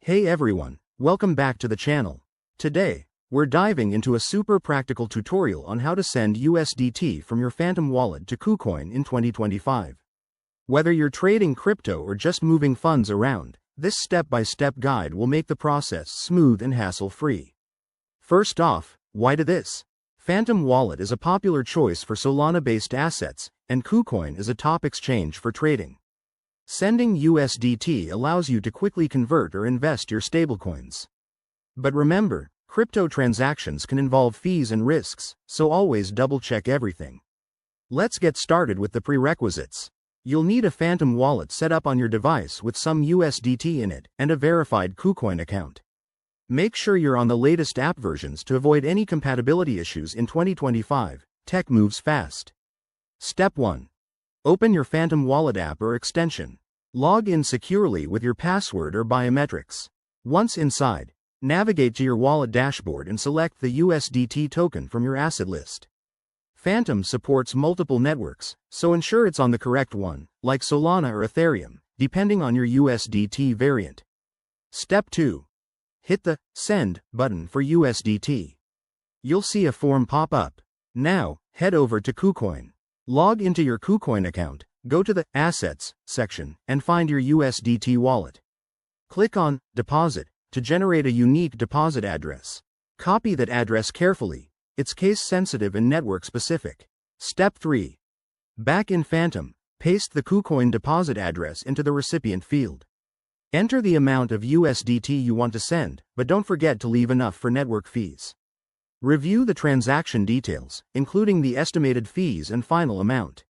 Hey everyone, welcome back to the channel. Today, we're diving into a super practical tutorial on how to send USDT from your Phantom wallet to KuCoin in 2025. Whether you're trading crypto or just moving funds around, this step-by-step guide will make the process smooth and hassle-free. First off, why do this? Phantom Wallet is a popular choice for Solana-based assets, and KuCoin is a top exchange for trading. Sending USDT allows you to quickly convert or invest your stablecoins. But remember, crypto transactions can involve fees and risks, so always double-check everything. Let's get started with the prerequisites. You'll need a Phantom wallet set up on your device with some USDT in it and a verified KuCoin account. Make sure you're on the latest app versions to avoid any compatibility issues in 2025. Tech moves fast. Step 1. Open your Phantom Wallet app or extension. Log in securely with your password or biometrics. Once inside, navigate to your wallet dashboard and select the USDT token from your asset list. Phantom supports multiple networks, so ensure it's on the correct one, like Solana or Ethereum, depending on your USDT variant. Step 2. Hit the Send button for USDT. You'll see a form pop up. Now, head over to KuCoin. Log into your KuCoin account, go to the Assets section, and find your USDT wallet. Click on Deposit to generate a unique deposit address. Copy that address carefully, it's case-sensitive and network-specific. Step 3. Back in Phantom, paste the KuCoin deposit address into the recipient field. Enter the amount of USDT you want to send, but don't forget to leave enough for network fees. Review the transaction details, including the estimated fees and final amount.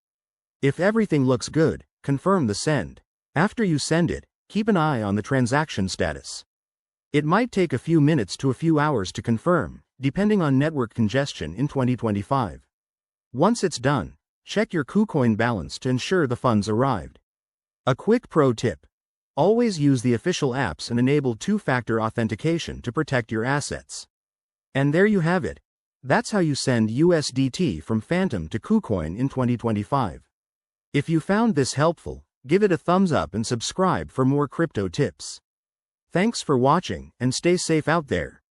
If everything looks good, confirm the send. After you send it, keep an eye on the transaction status. It might take a few minutes to a few hours to confirm, depending on network congestion in 2025. Once it's done, check your KuCoin balance to ensure the funds arrived. A quick pro tip: always use the official apps and enable two-factor authentication to protect your assets. And there you have it. That's how you send USDT from Phantom to KuCoin in 2025. If you found this helpful, give it a thumbs up and subscribe for more crypto tips. Thanks for watching, and stay safe out there.